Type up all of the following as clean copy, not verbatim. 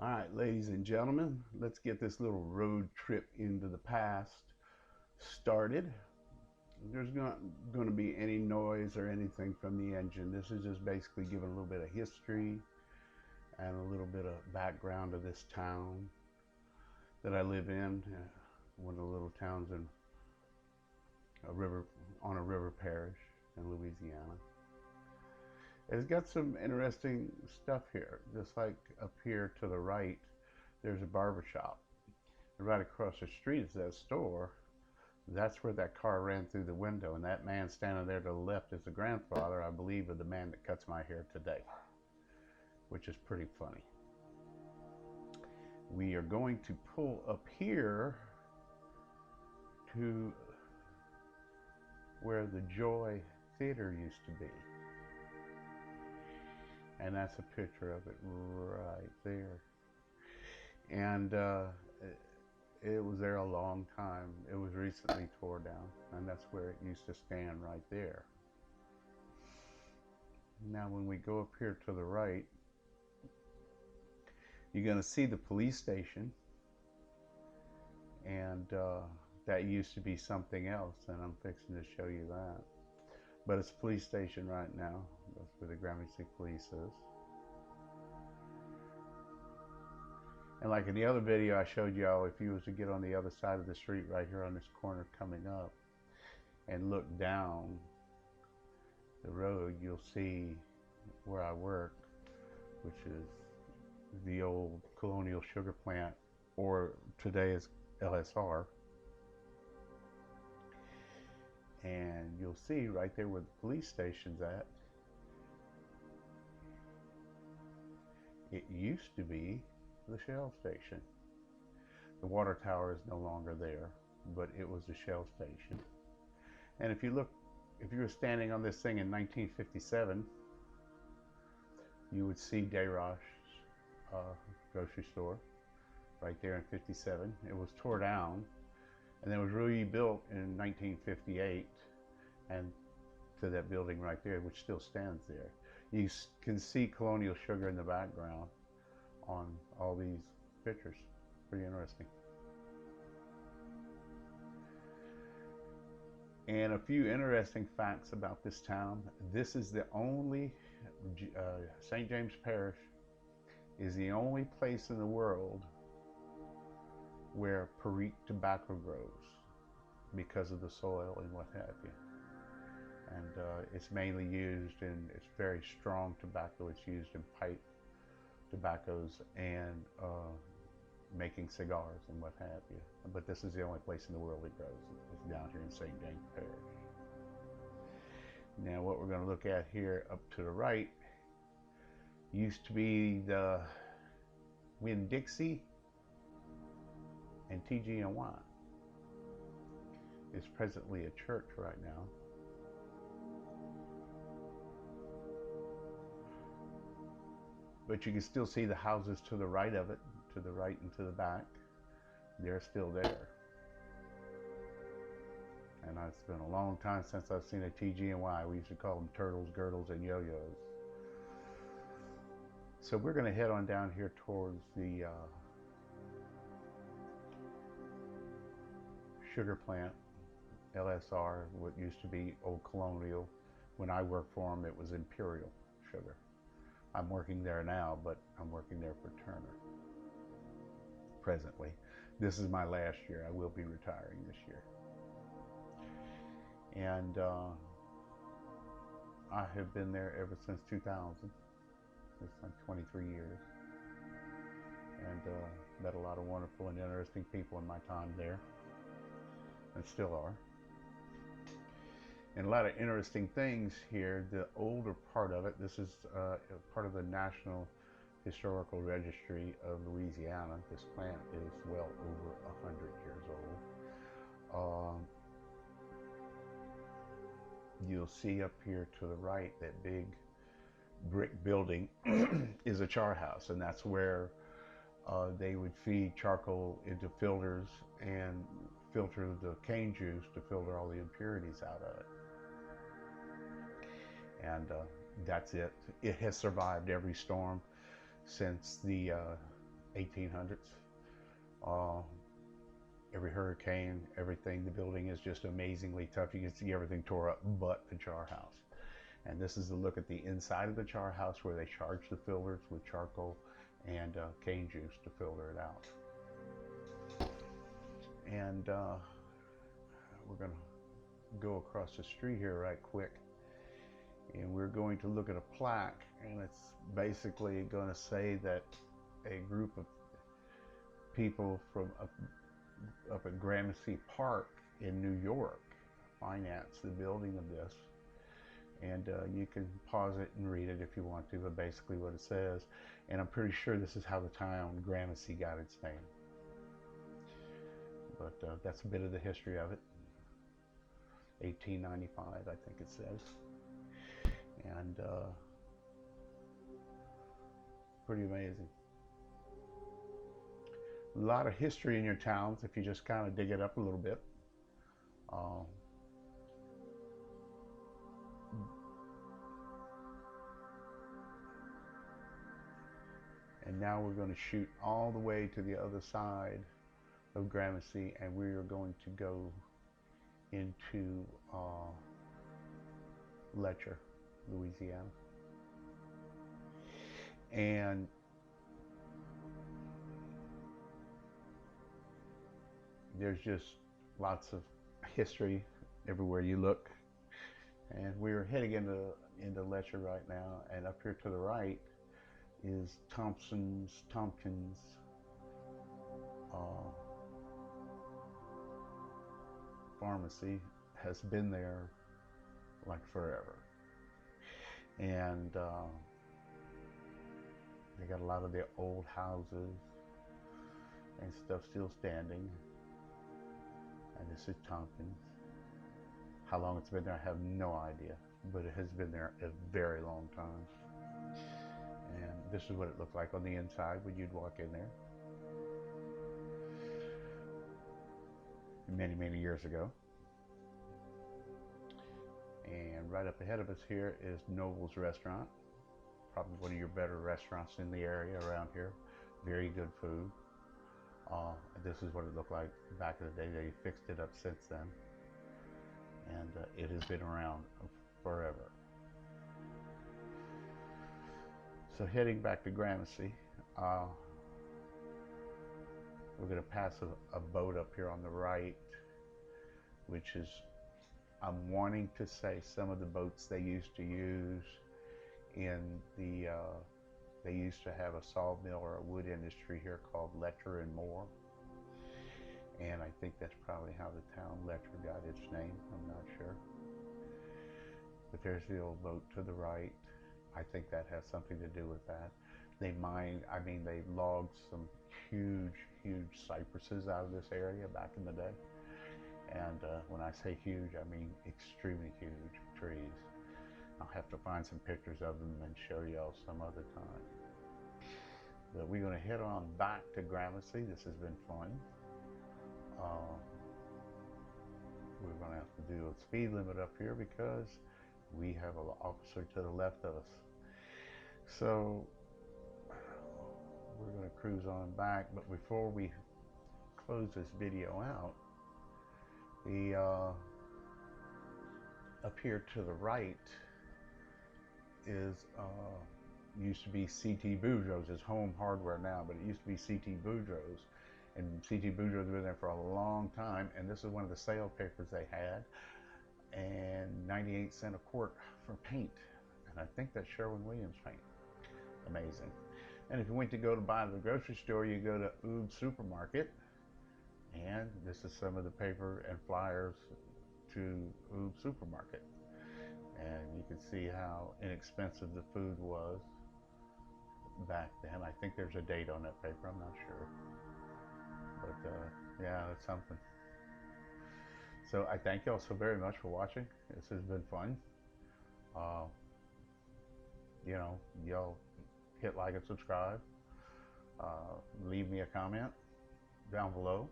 All right, ladies and gentlemen, let's get this little road trip into the past started. There's not going to be any noise or anything from the engine. This is just basically giving a little bit of history and a little bit of background of this town that I live in, one of the little towns in a river, on a river parish in Louisiana. It's got some interesting stuff here. Just like up here to the right, there's a barber shop. And right across the street is that store. That's where that car ran through the window. And that man standing there to the left is the grandfather, I believe, of the man that cuts my hair today, which is pretty funny. We are going to pull up here to where the Joy Theater used to be. And that's a picture of it right there. And it was there a long time. It was recently tore down, and that's where it used to stand right there. Now when we go up here to the right, you're going to see the police station, and that used to be something else, and I'm fixing to show you that. But it's a police station right now. That's where the Gramercy Police is. And like in the other video I showed y'all, if you was to get on the other side of the street right here on this corner coming up and look down the road, you'll see where I work, which is the old Colonial Sugar Plant, or today is LSR. And you'll see right there where the police station's at, it used to be the Shell station. The water tower is no longer there, but it was the Shell station. And if you look, if you were standing on this thing in 1957, you would see Dayrosh's grocery store right there in 57. It was tore down, and then it was rebuilt in 1958, and to that building right there, which still stands there. You can see Colonial Sugar in the background on all these pictures. Pretty interesting. And a few interesting facts about this town. This is the only, St. James Parish is the only place in the world where Perique tobacco grows because of the soil and what have you. And it's mainly used in, it's very strong tobacco. It's used in pipe tobaccos and making cigars and what have you. But this is the only place in the world it grows. It's down here in St. James Parish. Now what we're going to look at here up to the right used to be the Winn-Dixie and TG&Y. It's presently a church right now. But you can still see the houses to the right of it, to the right and to the back. They're still there. And it's been a long time since I've seen a TG&Y. We used to call them turtles, girdles, and yo-yos. So we're going to head on down here towards the sugar plant, LSR, what used to be Old Colonial. When I worked for them, it was Imperial Sugar. I'm working there now, but I'm working there for Turner presently. This is my last year. I will be retiring this year. And I have been there ever since 2000. It's like 23 years. And met a lot of wonderful and interesting people in my time there, and still are. And a lot of interesting things here. The older part of it, this is part of the National Historical Registry of Louisiana. This plant is well over 100 years old. You'll see up here to the right, that big brick building is a char house, and that's where they would feed charcoal into filters and filter the cane juice to filter all the impurities out of it. And that's it. It has survived every storm since the 1800s. Uh, every hurricane, everything, the building is just amazingly tough. You can see everything tore up but the char house. And this is a look at the inside of the char house where they charge the filters with charcoal and cane juice to filter it out. And we're going to go across the street here right quick, and we're going to look at a plaque, and it's basically going to say that a group of people from up at Gramercy Park in New York financed the building of this. And you can pause it and read it if you want to, but basically what it says, and I'm pretty sure this is how the town Gramercy got its name. But that's a bit of the history of it. 1895, I think it says. And pretty amazing. A lot of history in your towns if you just kind of dig it up a little bit. And now we're going to shoot all the way to the other side of Gramercy, and we are going to go into Letcher, Louisiana. And there's just lots of history everywhere you look. And we're heading into Letcher right now, and up here to the right is Tompkins pharmacy. Has been there like forever, and they got a lot of their old houses and stuff still standing. And this is Tompkins. How long it's been there, I have no idea, but it has been there a very long time. And this is what it looked like on the inside when you'd walk in there many, many years ago. And right up ahead of us here is Noble's Restaurant, probably one of your better restaurants in the area around here. Very good food. This is what it looked like back in the day. They fixed it up since then, and it has been around forever. So heading back to Gramercy, we're going to pass a boat up here on the right, which is, I'm wanting to say, some of the boats they used to use in the, they used to have a sawmill or a wood industry here called Letcher and Moore. And I think that's probably how the town Letcher got its name. I'm not sure. But there's the old boat to the right. I think that has something to do with that. They logged some huge, huge cypresses out of this area back in the day. And when I say huge, I mean extremely huge trees. I'll have to find some pictures of them and show y'all some other time. But we're going to head on back to Gramercy. This has been fun. We're going to have to do a speed limit up here because we have an officer to the left of us. So we're going to cruise on back, but before we close this video out, the up here to the right is used to be C.T. Boudreaux's. It's Home Hardware now, but it used to be C.T. Boudreaux's, and C.T. Boudreaux's been there for a long time, and this is one of the sale papers they had, and 98 cents a quart for paint, and I think that's Sherwin-Williams paint. Amazing. And if you went to go to buy at the grocery store, you go to Oob Supermarket, and this is some of the paper and flyers to Oob Supermarket. And you can see how inexpensive the food was back then. I think there's a date on that paper, I'm not sure. But yeah, that's something. So I thank y'all so very much for watching. This has been fun. You know, y'all hit like and subscribe. Leave me a comment down below.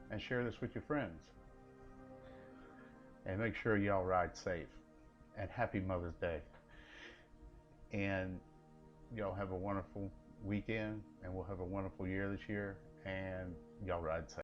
And share this with your friends. And make sure y'all ride safe. And happy Mother's Day. And y'all have a wonderful weekend, and we'll have a wonderful year this year. And y'all ride safe.